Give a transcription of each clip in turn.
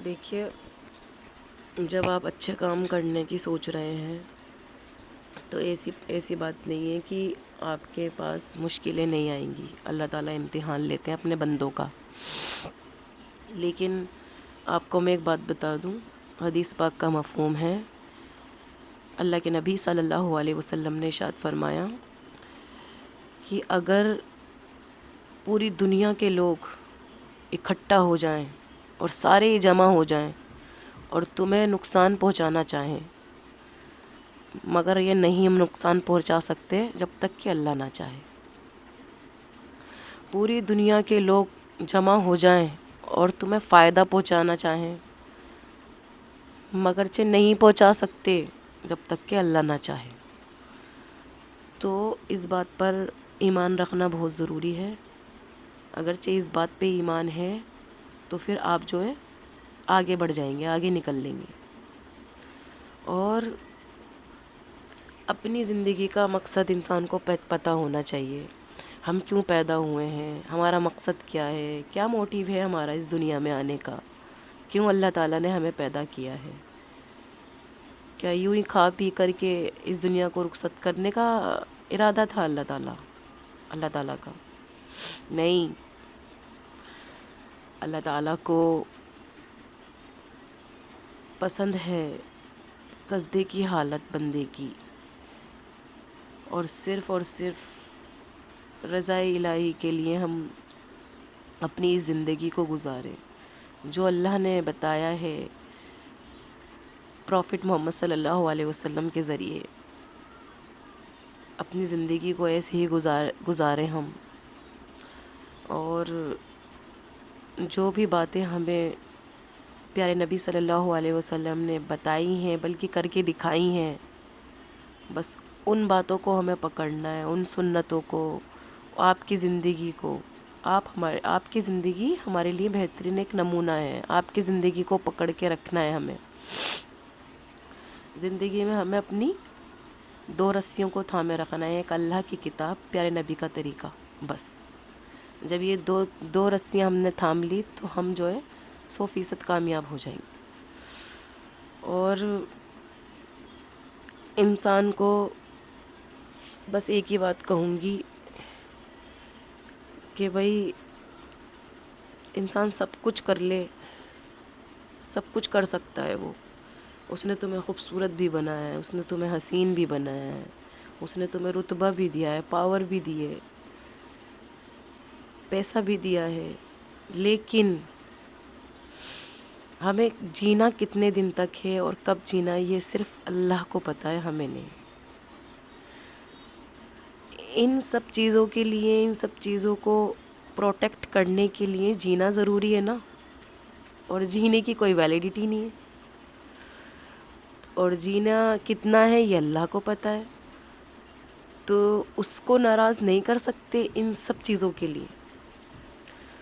دیکھیے، جب آپ اچھے کام کرنے کی سوچ رہے ہیں تو ایسی بات نہیں ہے کہ آپ کے پاس مشکلیں نہیں آئیں گی. اللہ تعالیٰ امتحان لیتے ہیں اپنے بندوں کا. لیکن آپ کو میں ایک بات بتا دوں، حدیث پاک کا مفہوم ہے. اللہ کے نبی صلی اللہ علیہ وسلم نے ارشاد فرمایا کہ اگر پوری دنیا کے لوگ اکٹھا ہو جائیں اور سارے جمع ہو جائیں اور تمہیں نقصان پہنچانا چاہیں، مگر یہ نہیں ہم نقصان پہنچا سکتے جب تک کہ اللہ نہ چاہے. پوری دنیا کے لوگ جمع ہو جائیں اور تمہیں فائدہ پہنچانا چاہیں، مگرچہ نہیں پہنچا سکتے جب تک کہ اللہ نہ چاہے. تو اس بات پر ایمان رکھنا بہت ضروری ہے. اگرچہ اس بات پہ ایمان ہے تو پھر آپ جو ہے آگے بڑھ جائیں گے، آگے نکل لیں گے. اور اپنی زندگی کا مقصد انسان کو پتہ ہونا چاہیے. ہم کیوں پیدا ہوئے ہیں، ہمارا مقصد کیا ہے، کیا موٹیو ہے ہمارا اس دنیا میں آنے کا، کیوں اللہ تعالیٰ نے ہمیں پیدا کیا ہے. کیا یوں ہی کھا پی کر کے اس دنیا کو رخصت کرنے کا ارادہ تھا اللہ تعالیٰ کا؟ نہیں. اللہ تعالیٰ کو پسند ہے سجدے کی حالت بندے کی، اور صرف رضا الہی کے لیے ہم اپنی اس زندگی کو گزاریں. جو اللہ نے بتایا ہے پروفٹ محمد صلی اللہ علیہ وسلم کے ذریعے، اپنی زندگی کو ایسے ہی گزاریں ہم. اور جو بھی باتیں ہمیں پیارے نبی صلی اللہ علیہ وسلم نے بتائی ہیں بلکہ کر کے دکھائی ہیں، بس ان باتوں کو ہمیں پکڑنا ہے، ان سنتوں کو، آپ کی زندگی کو. آپ کی زندگی ہمارے لیے بہترین ایک نمونہ ہے. آپ کی زندگی کو پکڑ کے رکھنا ہے ہمیں. زندگی میں ہمیں اپنی دو رسیوں کو تھامے رکھنا ہے، ایک اللہ کی کتاب، پیارے نبی کا طریقہ. بس جب یہ دو رسیاں ہم نے تھام لی تو ہم جو ہے 100% کامیاب ہو جائیں گے. اور انسان کو بس ایک ہی بات کہوں گی کہ بھائی انسان سب کچھ کر لے، سب کچھ کر سکتا ہے. اس نے تمہیں خوبصورت بھی بنایا ہے، اس نے تمہیں حسین بھی بنایا ہے، اس نے تمہیں رتبہ بھی دیا ہے، پاور بھی دی ہے، پیسہ بھی دیا ہے. لیکن ہمیں جینا کتنے دن تک ہے اور کب جینا ہے یہ صرف اللہ کو پتہ ہے، ہمیں نہیں. ان سب چیزوں کے لیے، ان سب چیزوں کو پروٹیکٹ کرنے کے لیے جینا ضروری ہے نا. اور جینے کی کوئی ویلیڈیٹی نہیں ہے. اور جینا کتنا ہے یہ اللہ کو پتہ ہے. تو اس کو ناراض نہیں کر سکتے ان سب چیزوں کے لیے.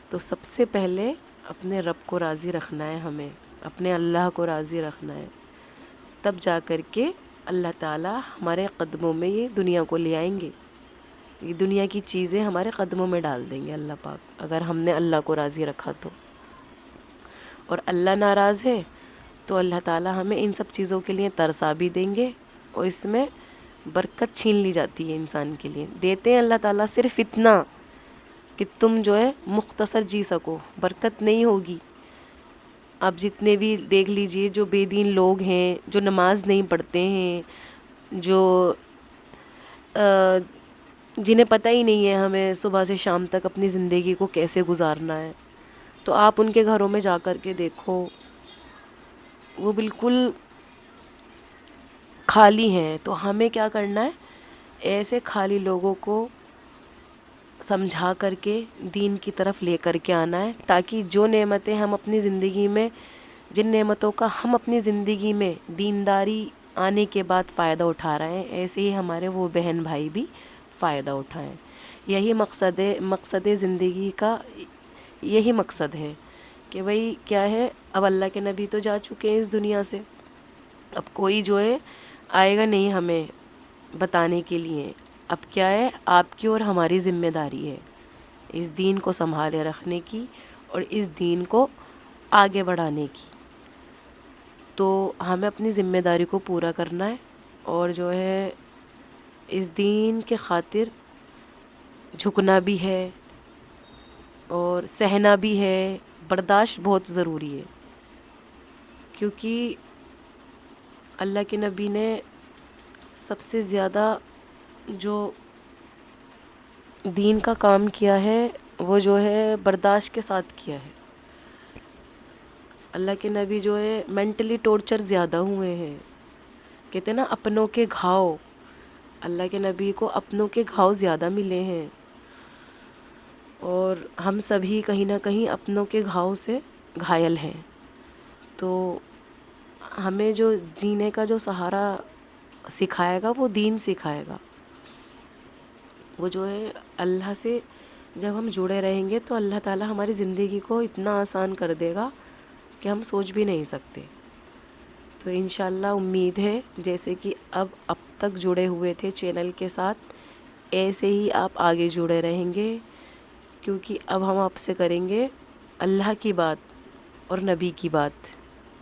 تو سب سے پہلے اپنے رب کو راضی رکھنا ہے، ہمیں اپنے اللہ کو راضی رکھنا ہے. تب جا کر کے اللہ تعالیٰ ہمارے قدموں میں یہ دنیا کو لے آئیں گے. یہ دنیا کی چیزیں ہمارے قدموں میں ڈال دیں گے اللہ پاک، اگر ہم نے اللہ کو راضی رکھا تو. اور اللہ ناراض ہے تو اللہ تعالیٰ ہمیں ان سب چیزوں کے لیے ترسا بھی دیں گے، اور اس میں برکت چھین لی جاتی ہے انسان کے لیے. دیتے ہیں اللہ تعالیٰ صرف اتنا کہ تم جو ہے مختصر جی سکو، برکت نہیں ہوگی. آپ جتنے بھی دیکھ لیجئے جو بے دین لوگ ہیں، جو نماز نہیں پڑھتے ہیں، جو جنہیں پتہ ہی نہیں ہے ہمیں صبح سے شام تک اپنی زندگی کو کیسے گزارنا ہے، تو آپ ان کے گھروں میں جا کر کے دیکھو، وہ بالکل خالی ہیں. تو ہمیں کیا کرنا ہے، ایسے خالی لوگوں کو سمجھا کر کے دین کی طرف لے کر کے آنا ہے، تاکہ جو نعمتیں ہم اپنی زندگی میں، جن نعمتوں کا ہم اپنی زندگی میں دینداری آنے کے بعد فائدہ اٹھا رہے ہیں، ایسے ہی ہمارے وہ بہن بھائی بھی فائدہ اٹھائیں. یہی مقصد زندگی کا، یہی مقصد ہے کہ بھئی کیا ہے، اب اللہ کے نبی تو جا چکے ہیں اس دنیا سے، اب کوئی جو ہے آئے گا نہیں ہمیں بتانے کے لیے. اب کیا ہے، آپ کی اور ہماری ذمہ داری ہے اس دین کو سنبھالے رکھنے کی اور اس دین کو آگے بڑھانے کی. تو ہمیں اپنی ذمہ داری کو پورا کرنا ہے، اور جو ہے اس دین کے خاطر جھکنا بھی ہے اور سہنا بھی ہے، برداشت بہت ضروری ہے، کیونکہ اللہ کے نبی نے سب سے زیادہ جو دین کا کام کیا ہے وہ جو ہے برداشت کے ساتھ کیا ہے۔ اللہ کے نبی جو ہے مینٹلی ٹورچر زیادہ ہوئے ہیں، کہتے ہیں نا اپنوں کے گھاؤ، اللہ کے نبی کو اپنوں کے گھاؤ زیادہ ملے ہیں، اور ہم سبھی کہیں نہ کہیں اپنوں کے گھاؤ سے گھائل ہیں۔ تو ہمیں جو جینے کا جو سہارا سکھائے گا وہ دین سکھائے گا، وہ جو ہے اللہ سے جب ہم جڑے رہیں گے تو اللہ تعالیٰ ہماری زندگی کو اتنا آسان کر دے گا کہ ہم سوچ بھی نہیں سکتے۔ تو انشاءاللہ امید ہے جیسے کہ اب تک جڑے ہوئے تھے چینل کے ساتھ، ایسے ہی آپ آگے جڑے رہیں گے، کیونکہ اب ہم آپ سے کریں گے اللہ کی بات اور نبی کی بات،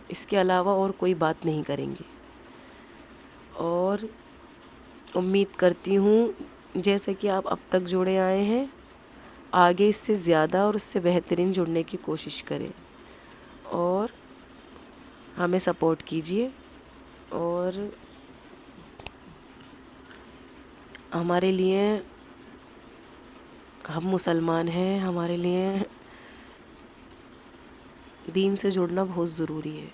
اس کے علاوہ اور کوئی بات نہیں کریں گے۔ اور امید کرتی ہوں جیسے کہ آپ اب تک جڑے آئے ہیں، آگے اس سے زیادہ اور اس سے بہترین جڑنے کی کوشش کریں، اور ہمیں سپورٹ کیجیے۔ اور ہمارے لیے، ہم مسلمان ہیں، ہمارے لیے دین سے جڑنا بہت ضروری ہے۔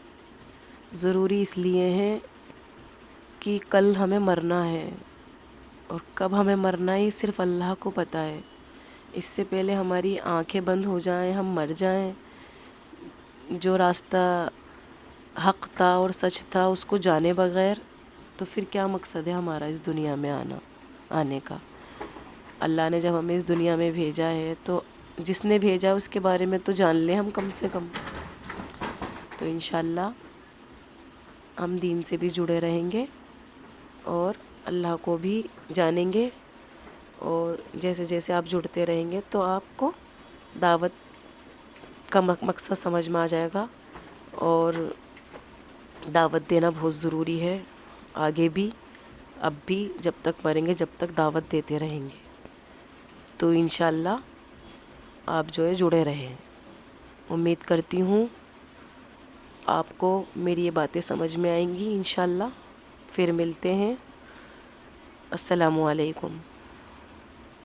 ضروری اس لیے ہے کہ کل ہمیں مرنا ہے، اور کب ہمیں مرنا ہے یہ صرف اللہ کو پتہ ہے۔ اس سے پہلے ہماری آنکھیں بند ہو جائیں، ہم مر جائیں، جو راستہ حق تھا اور سچ تھا اس کو جانے بغیر، تو پھر کیا مقصد ہے ہمارا اس دنیا میں آنے کا؟ اللہ نے جب ہمیں اس دنیا میں بھیجا ہے تو جس نے بھیجا اس کے بارے میں تو جان لیں ہم کم سے کم۔ تو انشاءاللہ ہم دین سے بھی جڑے رہیں گے اور اللہ کو بھی جانیں گے، اور جیسے جیسے آپ جڑتے رہیں گے تو آپ کو دعوت کا مقصد سمجھ میں آ جائے گا، اور دعوت دینا بہت ضروری ہے، آگے بھی، اب بھی، جب تک مریں گے جب تک دعوت دیتے رہیں گے۔ تو انشاءاللہ آپ جو ہے جڑے رہیں۔ امید کرتی ہوں آپ کو میری یہ باتیں سمجھ میں آئیں گی۔ انشاءاللہ پھر ملتے ہیں۔ السلام علیکم۔